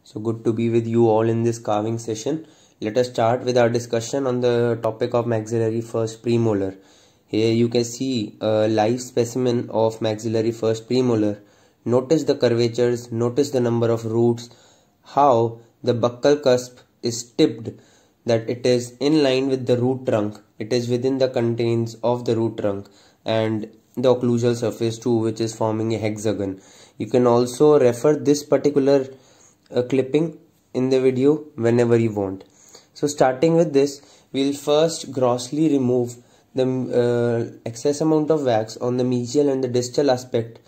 So good to be with you all in this carving session. Let us start with our discussion on the topic of maxillary first premolar. Here you can see a live specimen of maxillary first premolar. Notice the curvatures, notice the number of roots, how the buccal cusp is tipped, that it is in line with the root trunk, it is within the contains of the root trunk, and the occlusal surface too, which is forming a hexagon. You can also refer this particular clipping in the video whenever you want. So starting with this, we'll first grossly remove the excess amount of wax on the mesial and the distal aspect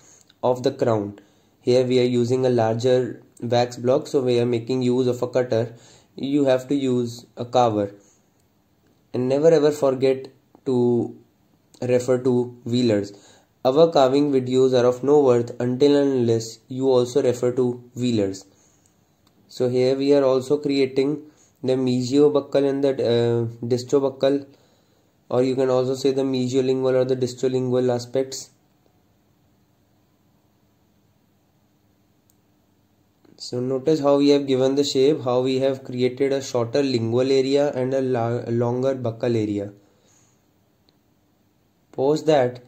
of the crown. Here we are using a larger wax block, so we are making use of a cutter. You have to use a carver, and never ever forget to refer to wheelers. Our carving videos are of no worth until and unless you also refer to wheelers. So here we are also creating the mesiobuccal and the distobuccal, or you can also say the mesiolingual or the distolingual aspects. So notice how we have given the shape, how we have created a shorter lingual area and a longer buccal area. Post that,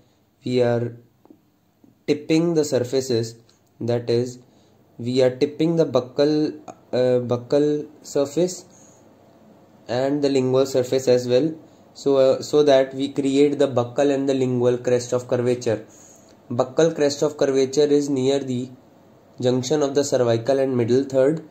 we are tipping the surfaces, that is, we are tipping the buccal surface and the lingual surface as well, so that we create the buccal and the lingual crest of curvature. Buccal crest of curvature is near the junction of the cervical and middle third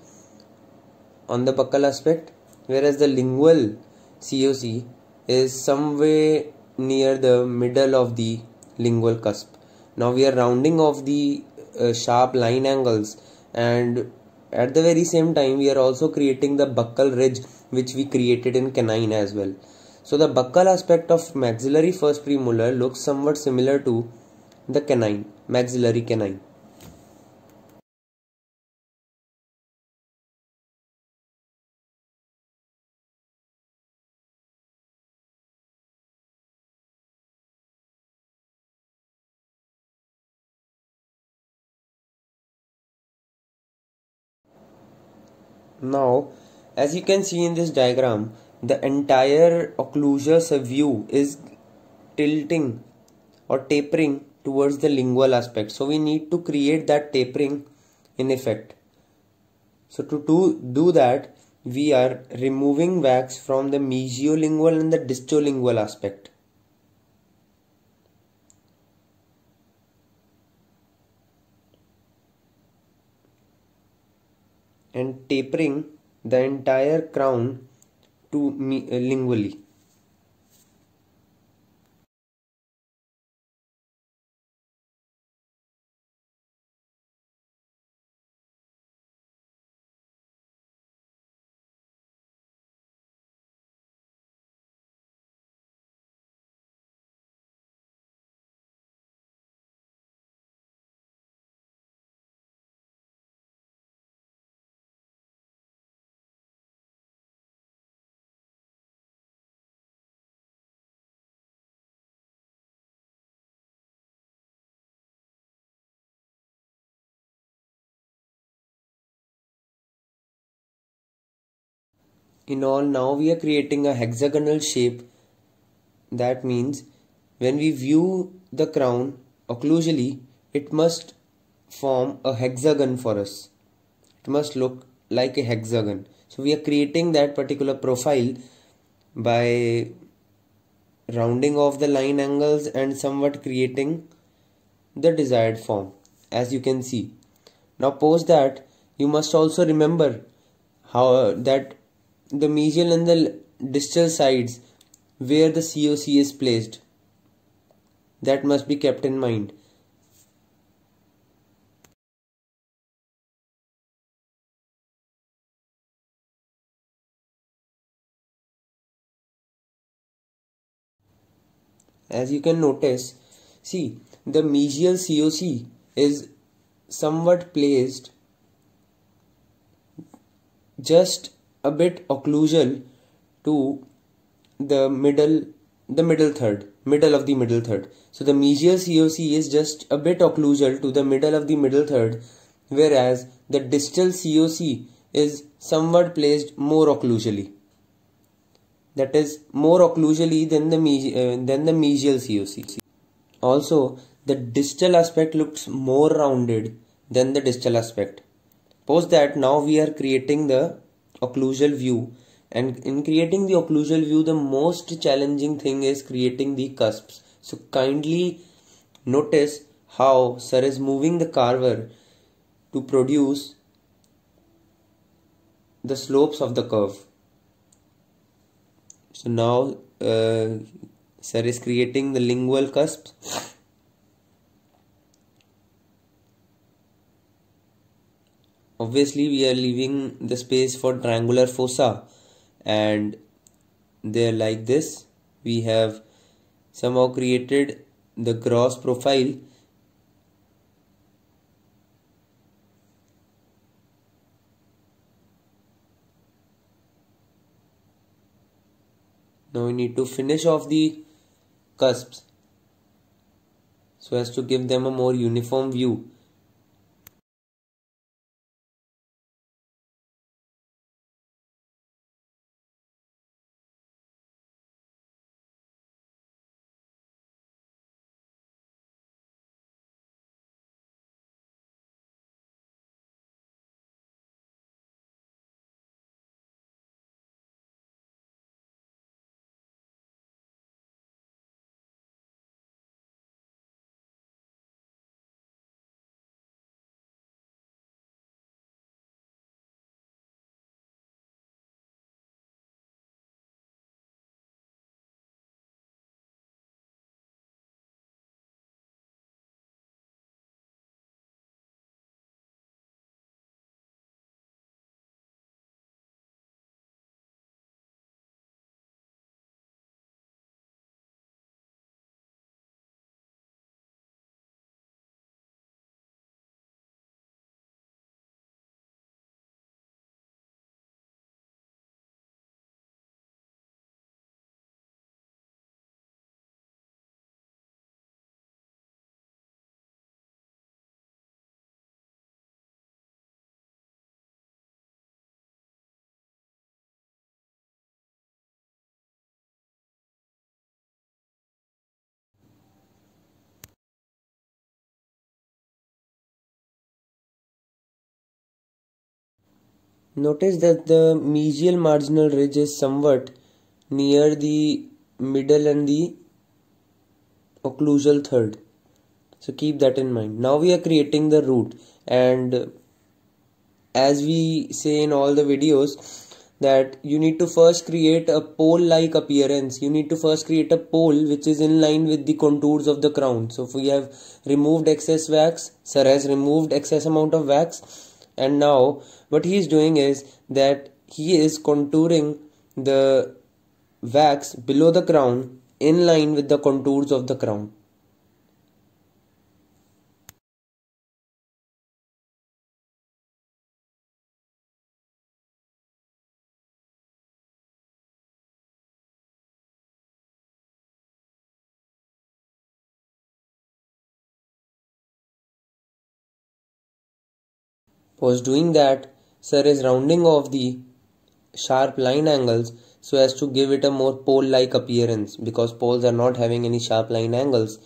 on the buccal aspect, whereas the lingual COC is somewhere near the middle of the lingual cusp. Now we are rounding off the sharp line angles, and at the very same time we are also creating the buccal ridge which we created in canine as well. So the buccal aspect of maxillary first premolar looks somewhat similar to the canine, maxillary canine. Now, as you can see in this diagram, the entire occlusal view is tilting or tapering towards the lingual aspect. So we need to create that tapering in effect. So to do that, we are removing wax from the mesiolingual and the distolingual aspect. And tapering the entire crown to lingually. In all, now we are creating a hexagonal shape. That means when we view the crown occlusally, it must form a hexagon for us. It must look like a hexagon. So we are creating that particular profile by rounding off the line angles and somewhat creating the desired form, as you can see. Now post that, you must also remember how that the mesial and the distal sides where the COC is placed, that must be kept in mind. As you can notice, see, the mesial COC is somewhat placed just a bit occlusal to the middle of the middle third. So the mesial COC is just a bit occlusal to the middle of the middle third, whereas the distal COC is somewhat placed more occlusally. That is more occlusally than the mesial COC. Also, the distal aspect looks more rounded than the distal aspect. Suppose that now we are creating the occlusal view, and in creating the occlusal view, the most challenging thing is creating the cusps. So kindly notice how sir is moving the carver to produce the slopes of the curve. So now sir is creating the lingual cusps. Obviously we are leaving the space for triangular fossa, and there like this we have somehow created the gross profile. Now we need to finish off the cusps so as to give them a more uniform view. Notice that the mesial marginal ridge is somewhat near the middle and the occlusal third. So keep that in mind. Now we are creating the root, and as we say in all the videos that you need to first create a pole like appearance. You need to first create a pole which is in line with the contours of the crown. So if we have removed excess wax, sir has removed excess amount of wax, and now what he is doing is that he is contouring the wax below the crown in line with the contours of the crown. Post doing that, sir is rounding off the sharp line angles so as to give it a more pole-like appearance, because poles are not having any sharp line angles.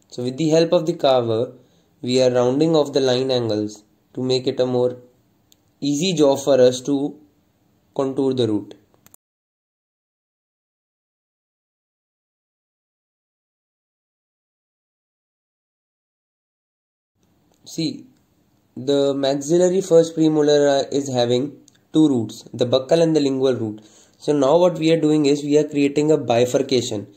So with the help of the carver, we are rounding off the line angles to make it a more easy job for us to contour the root. See, the maxillary first premolar is having two roots, the buccal and the lingual root. So now what we are doing is we are creating a bifurcation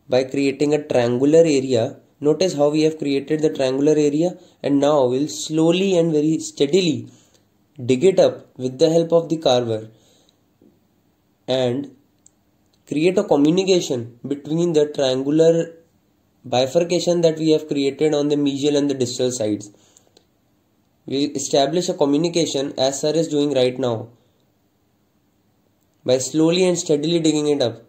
by creating a triangular area. Notice how we have created the triangular area, and now we'll slowly and very steadily dig it up with the help of the carver and create a communication between the triangular bifurcation that we have created on the mesial and the distal sides. We establish a communication as sir is doing right now by slowly and steadily digging it up.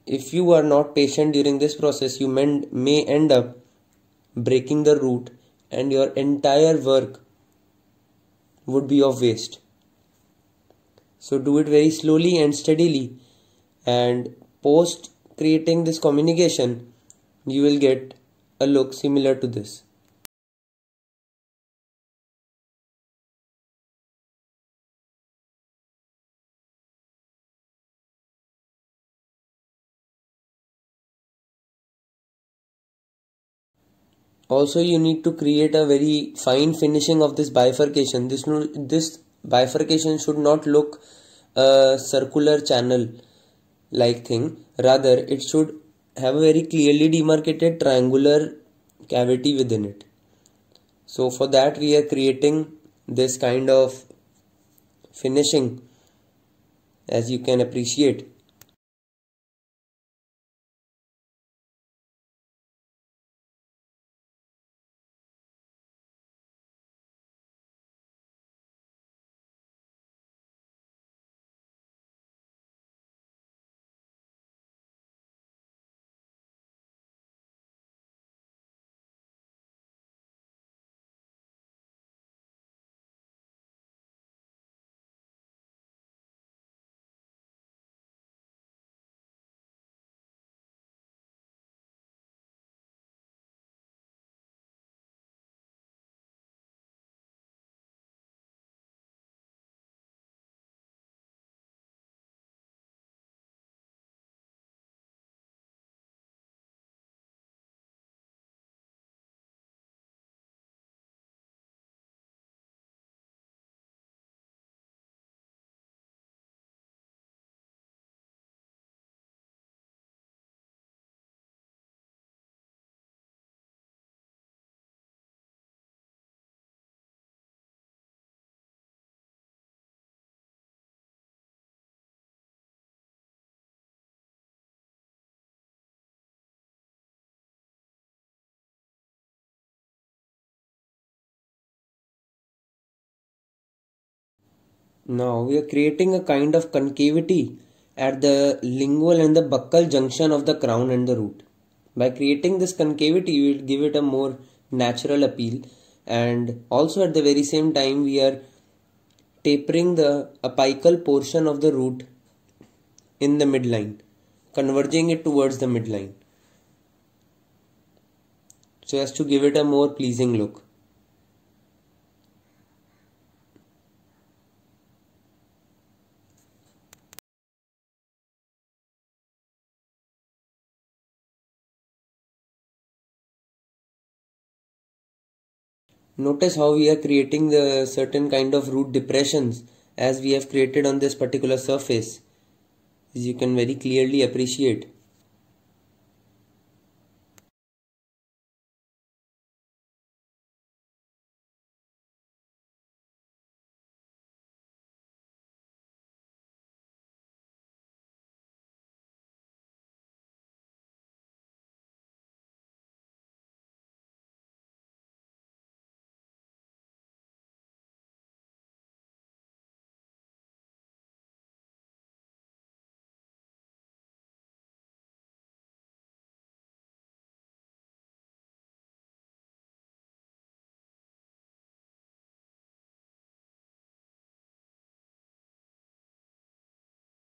If you are not patient during this process, you may end up breaking the root and your entire work would be of waste. So do it very slowly and steadily, and post creating this communication, you will get a look similar to this. Also, you need to create a very fine finishing of this bifurcation. This bifurcation should not look a circular channel like thing. Rather, it should have a very clearly demarcated triangular cavity within it. So for that, we are creating this kind of finishing, as you can appreciate. Now we are creating a kind of concavity at the lingual and the buccal junction of the crown and the root. By creating this concavity, we will give it a more natural appeal, and also at the very same time we are tapering the apical portion of the root in the midline, converging it towards the midline, so as to give it a more pleasing look. Notice how we are creating the certain kind of root depressions as we have created on this particular surface, as you can very clearly appreciate.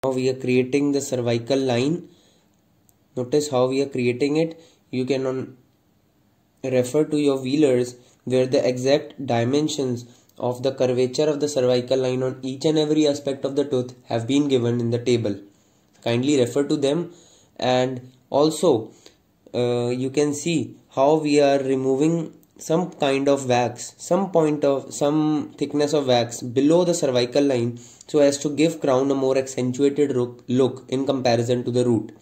Now we are creating the cervical line. Notice how we are creating it. You can refer to your Wheelers, where the exact dimensions of the curvature of the cervical line on each and every aspect of the tooth have been given in the table. Kindly refer to them, and also you can see how we are removing some kind of wax, some thickness of wax below the cervical line, so as to give crown a more accentuated look in comparison to the root.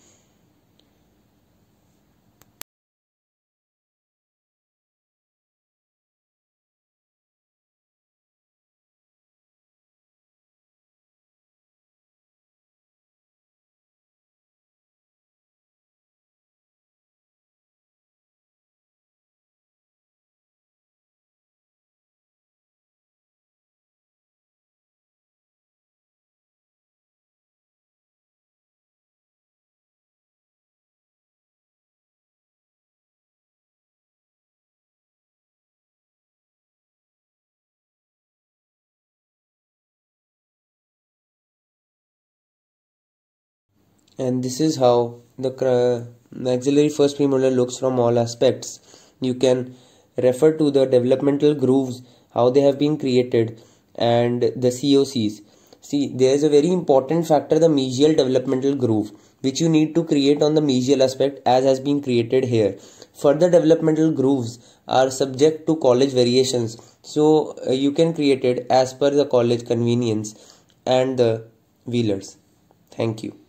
And this is how the maxillary first premolar looks from all aspects. You can refer to the developmental grooves, how they have been created, and the COCs. See, there is a very important factor, the mesial developmental groove, which you need to create on the mesial aspect as has been created here. Further developmental grooves are subject to college variations, so you can create it as per the college convenience and the Wheelers. Thank you.